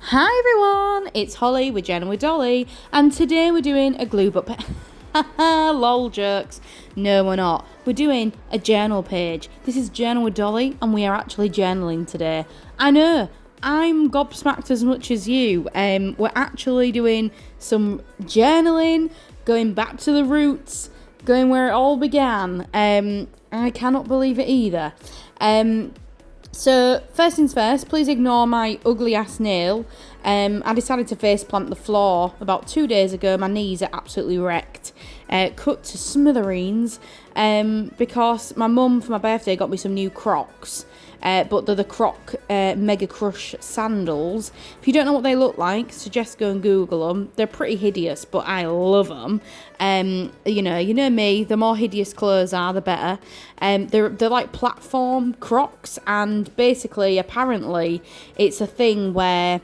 Hi everyone, it's Holly with Jen and with Dolly, and today we're doing a glue book. Lol jokes. No, we're not. We're doing a journal page. This is Journal with Dolly, and we are actually journaling today. I know, I'm gobsmacked as much as you. We're actually doing some journaling, going back to the roots, going where it all began. I cannot believe it either. So, first things first, please ignore my ugly ass nail. I decided to faceplant the floor about 2 days ago. My knees are absolutely wrecked. Cut to smithereens because my mum for my birthday got me some new Crocs. But they're the Croc Mega Crush sandals. If you don't know what they look like, suggest go and Google them. They're pretty hideous, but I love them. You know me. The more hideous clothes are, the better. They're like platform Crocs, and basically, apparently, it's a thing where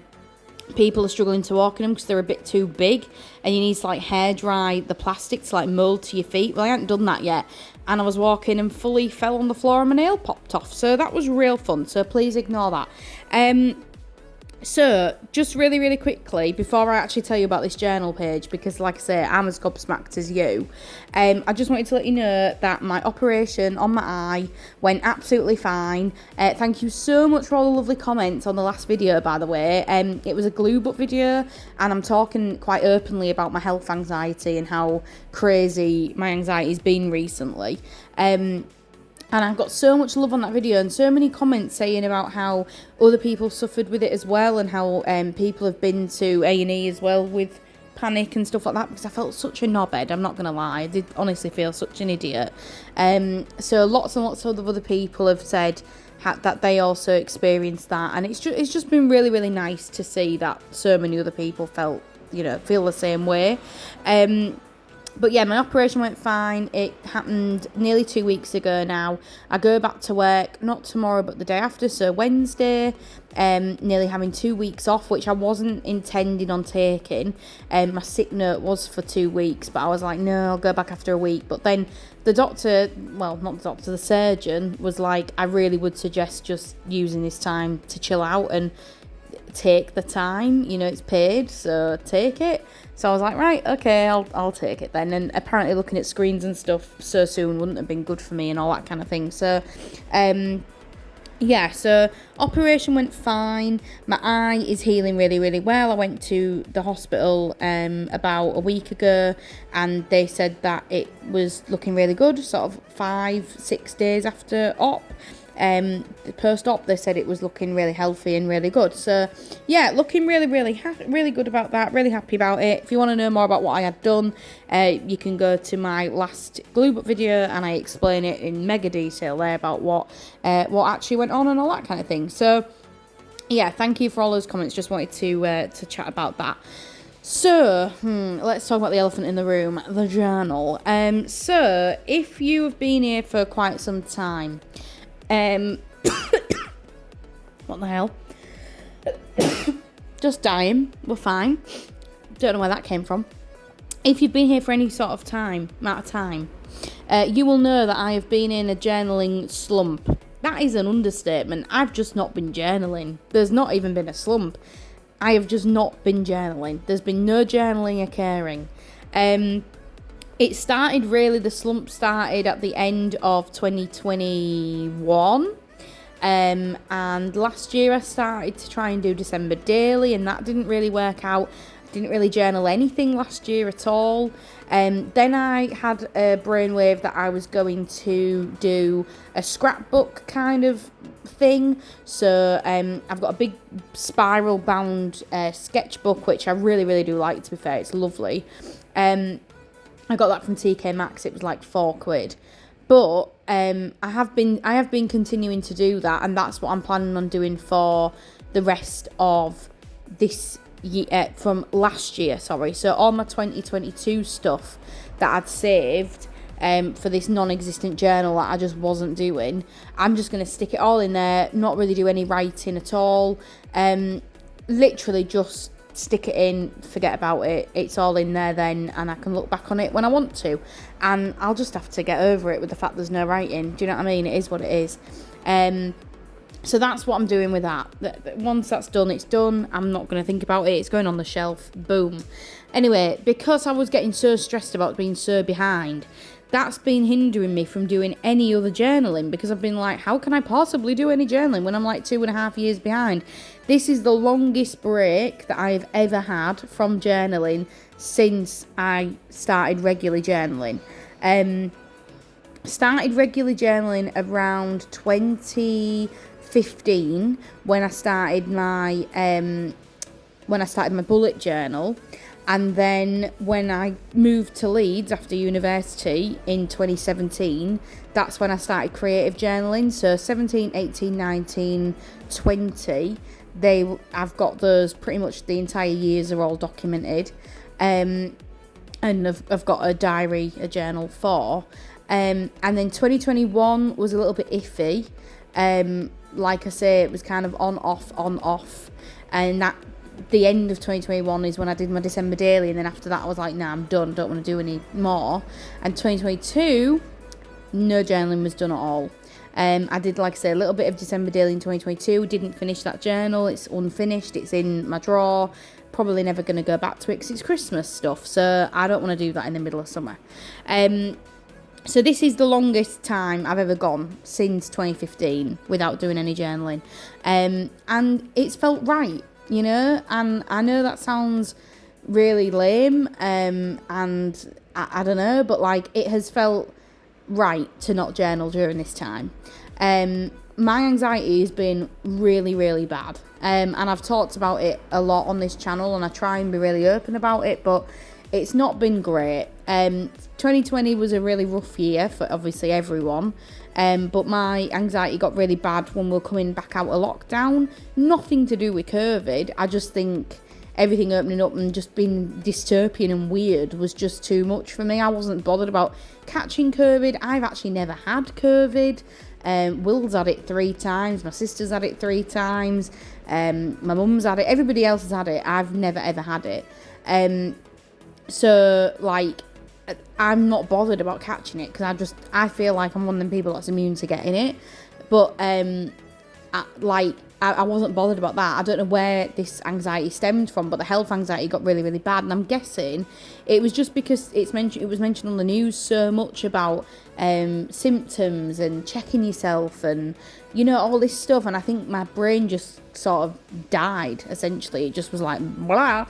people are struggling to walk in them because they're a bit too big, and you need to like hair dry the plastic to like mold to your feet. Well, I hadn't done that yet, and I was walking and fully fell on the floor and my nail popped off. So that was real fun. So please ignore that. So, just really, really quickly, before I actually tell you about this journal page, because like I say, I'm as gobsmacked as you, I just wanted to let you know that my operation on my eye went absolutely fine. Thank you so much for all the lovely comments on the last video, by the way. It was a glue book video, and I'm talking quite openly about my health anxiety and how crazy my anxiety's been recently. And I've got so much love on that video and so many comments saying about how other people suffered with it as well, and how people have been to A&E as well with panic and stuff like that, because I felt such a knobhead, I'm not going to lie. I did honestly feel such an idiot. So lots and lots of other people have said that they also experienced that, and it's just been really, really nice to see that so many other people feel the same way. But yeah, my operation went fine. It happened nearly 2 weeks ago now. I go back to work, not tomorrow, but the day after, so Wednesday. Nearly having 2 weeks off, which I wasn't intending on taking. My sick note was for 2 weeks, but I was like, no, I'll go back after a week. But then the doctor, well, not the doctor, the surgeon was like, I really would suggest just using this time to chill out and take the time, it's paid, so take it. So I was like, right, okay, I'll take it then. And apparently looking at screens and stuff so soon wouldn't have been good for me and all that kind of thing. So so operation went fine. My eye is healing really, really well. I went to the hospital about a week ago, and they said that it was looking really good, sort of 5-6 days after op. Post-op, they said it was looking really healthy and really good. So yeah, looking really, really, really good about that. Really happy about it. If you want to know more about what I had done, you can go to my last glue book video, and I explain it in mega detail there about what actually went on and all that kind of thing. So yeah, thank you for all those comments. Just wanted to chat about that. So, let's talk about the elephant in the room, the journal. So if you have been here for quite some time, what the hell? Just dying. We're fine. Don't know where that came from. If you've been here for any sort of amount of time, you will know that I have been in a journaling slump. That is an understatement. I've just not been journaling. There's not even been a slump. I have just not been journaling. There's been no journaling occurring. The slump started at the end of 2021. And last year I started to try and do December daily, and that didn't really work out. I didn't really journal anything last year at all. Then I had a brainwave that I was going to do a scrapbook kind of thing. So I've got a big spiral bound sketchbook, which I really, really do like, to be fair. It's lovely. I got that from TK Maxx. It was like £4. But I have been continuing to do that, and that's what I'm planning on doing for the rest of this year, from last year, sorry. So all my 2022 stuff that I'd saved for this non-existent journal that I just wasn't doing, I'm just going to stick it all in there, not really do any writing at all, literally just stick it in, forget about it. It's all in there then, and I can look back on it when I want to. And I'll just have to get over it with the fact there's no writing. Do you know what I mean? It is what it is. So that's what I'm doing with that. Once that's done, it's done. I'm not going to think about it. It's going on the shelf. Boom. Anyway, because I was getting so stressed about being so behind, that's been hindering me from doing any other journaling, because I've been like, how can I possibly do any journaling when I'm like 2.5 years behind? This is the longest break that I've ever had from journaling since I started regularly journaling. Started regularly journaling around 2015 when I started my bullet journal. And then when I moved to Leeds after university in 2017, that's when I started creative journaling. So 17, 18, 19, 20, I've got those pretty much the entire years are all documented. And I've got a diary, a journal for. And then 2021 was a little bit iffy. Like I say, it was kind of on, off. And that the end of 2021 is when I did my December daily, and then after that I was like, nah, I'm done, don't want to do any more. And 2022, no journaling was done at all. I did, like I say, a little bit of December daily in 2022, didn't finish that journal, it's unfinished, it's in my drawer, probably never going to go back to it because it's Christmas stuff, so I don't want to do that in the middle of summer. So this is the longest time I've ever gone since 2015 without doing any journaling, and it's felt right. You know, and I know that sounds really lame, and I don't know, but like it has felt right to not journal during this time. My anxiety has been really, really bad, and I've talked about it a lot on this channel, and I try and be really open about it, but it's not been great. 2020 was a really rough year for obviously everyone. But my anxiety got really bad when we were coming back out of lockdown. Nothing to do with COVID. I just think everything opening up and just being dystopian and weird was just too much for me. I wasn't bothered about catching COVID. I've actually never had COVID. Will's had it 3 times. My sister's had it 3 times. My mum's had it. Everybody else has had it. I've never ever had it. So like, I'm not bothered about catching it because I feel like I'm one of them people that's immune to getting it. But I wasn't bothered about that. I don't know where this anxiety stemmed from, but the health anxiety got really, really bad, and I'm guessing it was just because it was mentioned on the news so much about symptoms and checking yourself and, you know, all this stuff, and I think my brain just sort of died, essentially. It just was like, blah.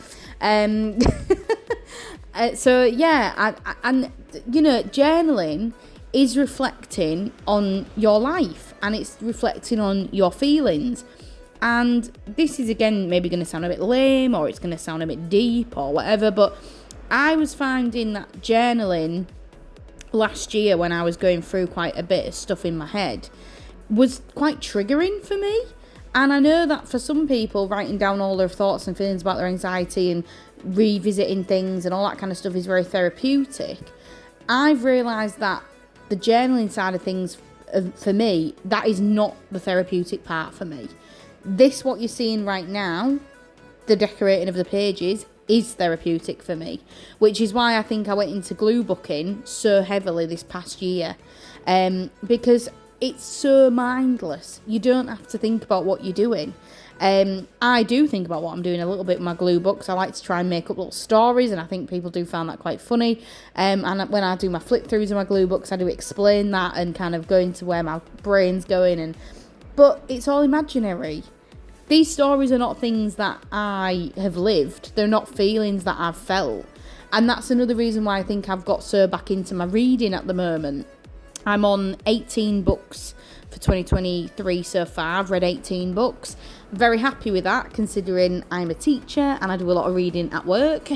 So yeah, and you know, journaling is reflecting on your life, and it's reflecting on your feelings. And this is, again, maybe going to sound a bit lame, or it's going to sound a bit deep or whatever, but I was finding that journaling last year, when I was going through quite a bit of stuff in my head, was quite triggering for me. And I know that for some people, writing down all their thoughts and feelings about their anxiety and revisiting things and all that kind of stuff is very therapeutic. I've realised that the journaling side of things, for me, that is not the therapeutic part for me. This, what you're seeing right now, the decorating of the pages, is therapeutic for me, which is why I think I went into glue booking so heavily this past year, because it's so mindless. You don't have to think about what you're doing. I do think about what I'm doing a little bit with my glue books. I like to try and make up little stories, and I think people do find that quite funny. And when I do my flip throughs of my glue books, I do explain that and kind of go into where my brain's going. But it's all imaginary. These stories are not things that I have lived. They're not feelings that I've felt. And that's another reason why I think I've got so back into my reading at the moment. I'm on 18 books for 2023 so far. I've read 18 books. I'm very happy with that, considering I'm a teacher and I do a lot of reading at work.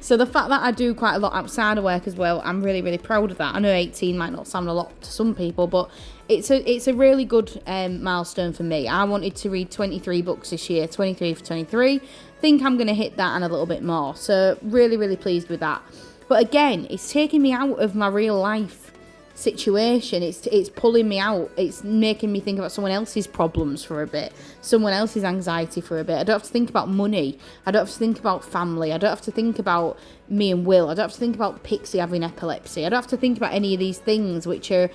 So the fact that I do quite a lot outside of work as well, I'm really, really proud of that. I know 18 might not sound a lot to some people, but it's a really good milestone for me. I wanted to read 23 books this year, 23 for 23. Think I'm going to hit that and a little bit more. So really, really pleased with that. But again, it's taking me out of my real life situation. It's pulling me out. It's making me think about someone else's problems for a bit, someone else's anxiety for a bit. I don't have to think about money. I don't have to think about family. I don't have to think about me and Will. I don't have to think about Pixie having epilepsy. I don't have to think about any of these things which are,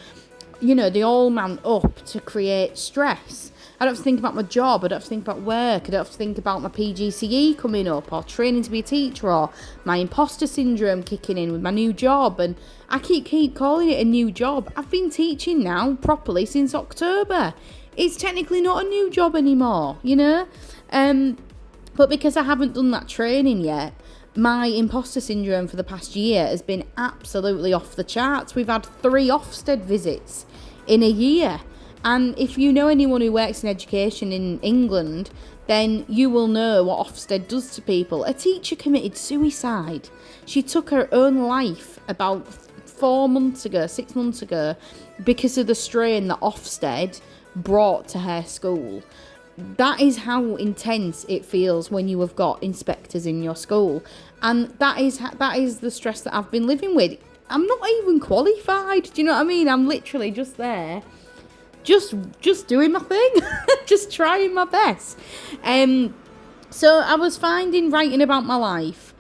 you know, they all mount up to create stress. I don't have to think about my job. I don't have to think about work. I don't have to think about my PGCE coming up or training to be a teacher or my imposter syndrome kicking in with my new job. And I keep calling it a new job. I've been teaching now properly since October. It's technically not a new job anymore, you know? But because I haven't done that training yet, my imposter syndrome for the past year has been absolutely off the charts. We've had 3 Ofsted visits in a year. And if you know anyone who works in education in England, then you will know what Ofsted does to people. A teacher committed suicide. She took her own life about 6 months ago, because of the strain that Ofsted brought to her school. That is how intense it feels when you have got inspectors in your school. And that is the stress that I've been living with. I'm not even qualified. Do you know what I mean? I'm literally just there, just doing my thing, just trying my best. So I was finding writing about my life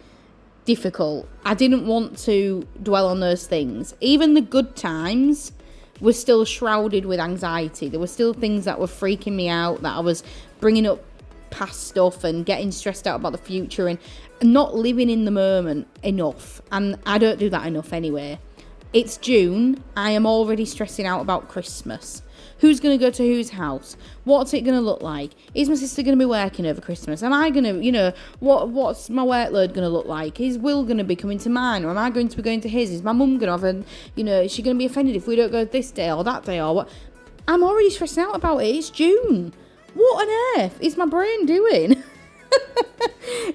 difficult. I didn't want to dwell on those things. Even the good times were still shrouded with anxiety. There were still things that were freaking me out, that I was bringing up past stuff and getting stressed out about the future and not living in the moment enough. And I don't do that enough anyway. It's June. I am already stressing out about Christmas. Who's going to go to whose house? What's it going to look like? Is my sister going to be working over Christmas? Am I going to, what's my workload going to look like? Is Will going to be coming to mine? Or am I going to be going to his? Is my mum going to have is she going to be offended if we don't go this day or that day or what? I'm already stressing out about it. It's June. What on earth is my brain doing?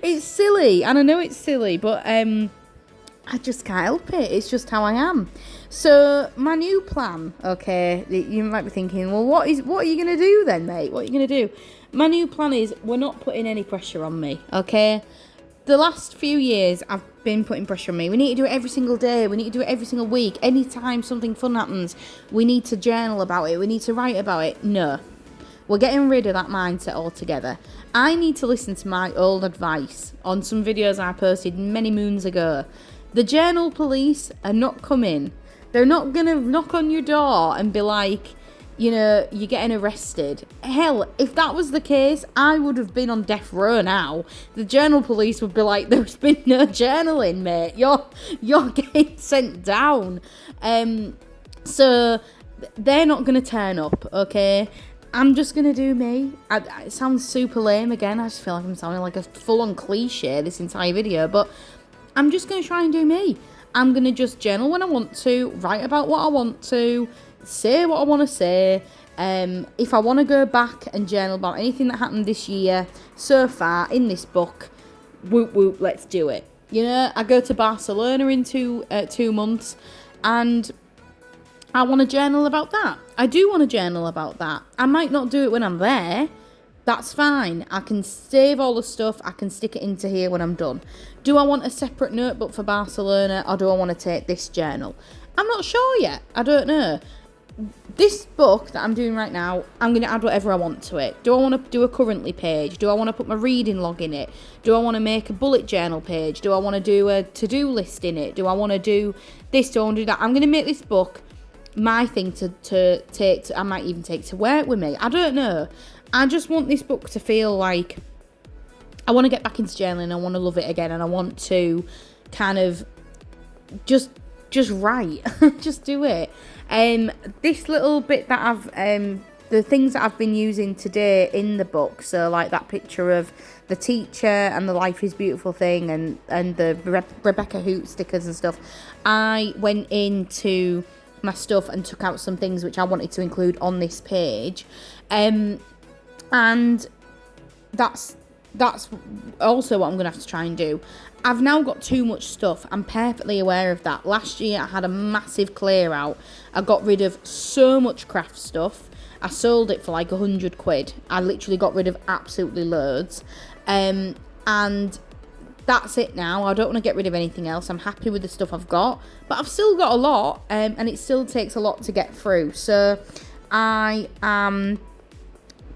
It's silly. And I know it's silly, but I just can't help it. It's just how I am. So my new plan, okay, you might be thinking, well, what are you going to do then, mate? What are you going to do? My new plan is we're not putting any pressure on me, okay? The last few years, I've been putting pressure on me. We need to do it every single day. We need to do it every single week. Anytime something fun happens, we need to journal about it. We need to write about it. No. We're getting rid of that mindset altogether. I need to listen to my old advice on some videos I posted many moons ago. The journal police are not coming. They're not going to knock on your door and be like, you're getting arrested. Hell, if that was the case, I would have been on death row now. The journal police would be like, there's been no journaling, mate. You're getting sent down. So they're not going to turn up, okay? I'm just going to do me. It sounds super lame again. I just feel like I'm sounding like a full-on cliche this entire video, but I'm just going to try and do me. I'm going to just journal when I want to, write about what I want to, say what I want to say. If I want to go back and journal about anything that happened this year so far in this book, whoop whoop, let's do it. I go to Barcelona in 2 months and I want to journal about that. I do want to journal about that. I might not do it when I'm there. That's fine. I can save all the stuff. I can stick it into here when I'm done. Do I want a separate notebook for Barcelona or do I want to take this journal? I'm not sure yet. I don't know. This book that I'm doing right now, I'm going to add whatever I want to it. Do I want to do a currently page? Do I want to put my reading log in it? Do I want to make a bullet journal page? Do I want to do a to-do list in it? Do I want to do this? Do I want to do that? I'm going to make this book my thing to take. I might even take to work with me. I don't know. I just want this book to feel like I want to get back into journaling. I want to love it again, and I want to kind of just write, just do it. This little bit that I've the things that I've been using today in the book, so like that picture of the teacher and the Life is Beautiful thing and the Rebecca Hoot stickers and stuff. I went into my stuff and took out some things which I wanted to include on this page. And that's also what I'm going to have to try and do. I've now got too much stuff. I'm perfectly aware of that. Last year I had a massive clear out. I got rid of so much craft stuff. I sold it for like £100. I literally got rid of absolutely loads. And that's it now. I don't want to get rid of anything else. I'm happy with the stuff I've got. But I've still got a lot. And it still takes a lot to get through. So I am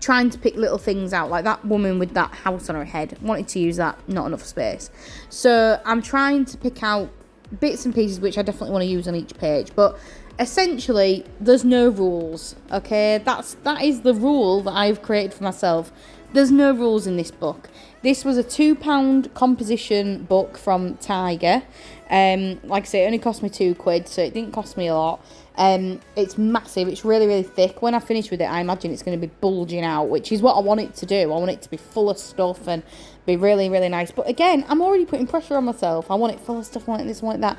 trying to pick little things out, like that woman with that house on her head. Wanted to use that, not enough space. So I'm trying to pick out bits and pieces which I definitely want to use on each page. But essentially, there's no rules, okay? That is the rule that I've created for myself. There's no rules in this book. This was a £2 composition book from Tiger. Like I say, it only cost me £2, so it didn't cost me a lot. It's massive. It's really, really thick. When I finish with it, I imagine it's going to be bulging out, which is what I want it to do. I want it to be full of stuff and be really, really nice. But again, I'm already putting pressure on myself. I want it full of stuff like this, like that.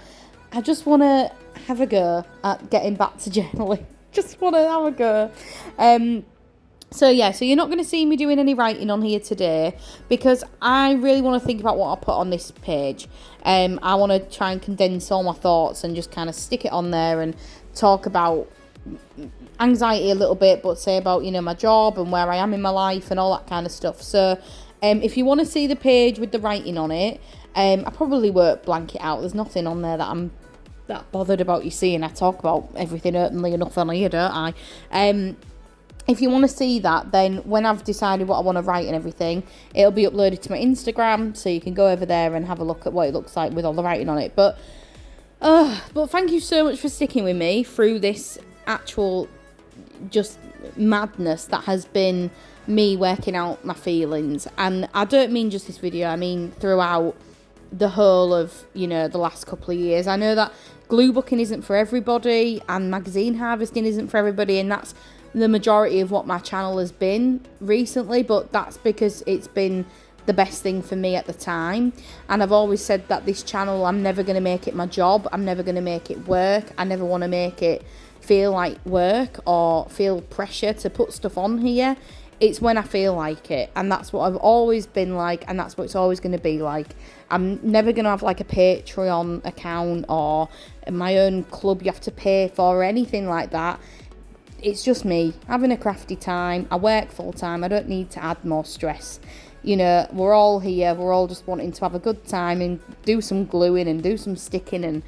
I just want to have a go at getting back to journaling. Just want to have a go. So you're not going to see me doing any writing on here today because I really want to think about what I put on this page. I want to try and condense all my thoughts and just kind of stick it on there and talk about anxiety a little bit, but say about, my job and where I am in my life and all that kind of stuff. So if you want to see the page with the writing on it, I probably won't blank it out. There's nothing on there that I'm that bothered about you seeing. I talk about everything openly enough on here, don't I? If you want to see that, then when I've decided what I want to write and everything, it'll be uploaded to my Instagram, so you can go over there and have a look at what it looks like with all the writing on it. But thank you so much for sticking with me through this actual just madness that has been me working out my feelings. And I don't mean just this video, I mean throughout the whole of, the last couple of years. I know that glue booking isn't for everybody and magazine harvesting isn't for everybody, and that's the majority of what my channel has been recently, but that's because it's been the best thing for me at the time. And I've always said that this channel, I'm never going to make it my job. I'm never going to make it work. I never want to make it feel like work or feel pressure to put stuff on here. It's when I feel like it, and that's what I've always been like, and that's what it's always going to be like. I'm never going to have like a Patreon account or my own club you have to pay for or anything like that. It's just me having a crafty time. I work full time. I don't need to add more stress. We're all here. We're all just wanting to have a good time and do some gluing and do some sticking and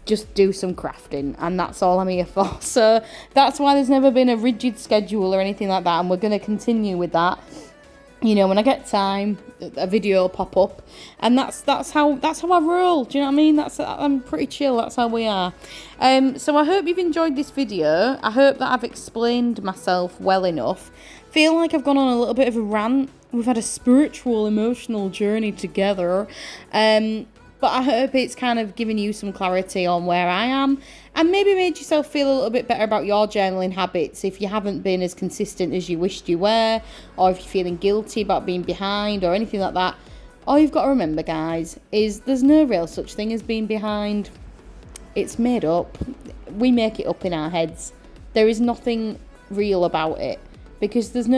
just do some crafting. And that's all I'm here for. So that's why there's never been a rigid schedule or anything like that. And we're going to continue with that. When I get time, a video will pop up, and that's how I roll. Do you know what I mean? I'm pretty chill. That's how we are. So I hope you've enjoyed this video. I hope that I've explained myself well enough. Feel like I've gone on a little bit of a rant. We've had a spiritual, emotional journey together. But I hope it's kind of given you some clarity on where I am and maybe made yourself feel a little bit better about your journaling habits if you haven't been as consistent as you wished you were, or if you're feeling guilty about being behind or anything like that. All you've got to remember, guys, is there's no real such thing as being behind. It's made up. We make it up in our heads. There is nothing real about it because you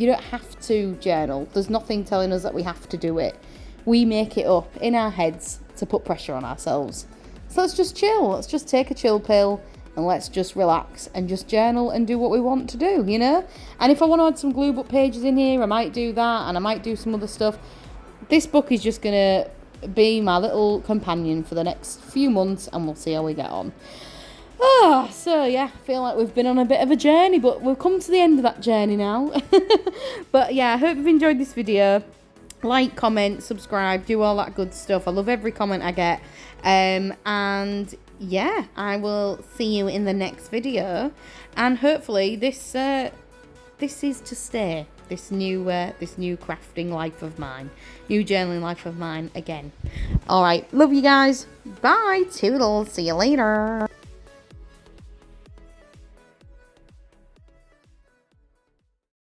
don't have to journal. There's nothing telling us that we have to do it. We make it up in our heads to put pressure on ourselves. So let's just chill. Let's just take a chill pill and let's just relax and just journal and do what we want to do, And if I want to add some glue book pages in here, I might do that, and I might do some other stuff. This book is just going to be my little companion for the next few months, and we'll see how we get on. So I feel like we've been on a bit of a journey, but we've come to the end of that journey now. But I hope you've enjoyed this video. Like, comment, subscribe, do all that good stuff. I love every comment I get. And I will see you in the next video. And hopefully this is to stay. This new crafting life of mine, new journaling life of mine again. All right, love you guys. Bye, toodles. See you later.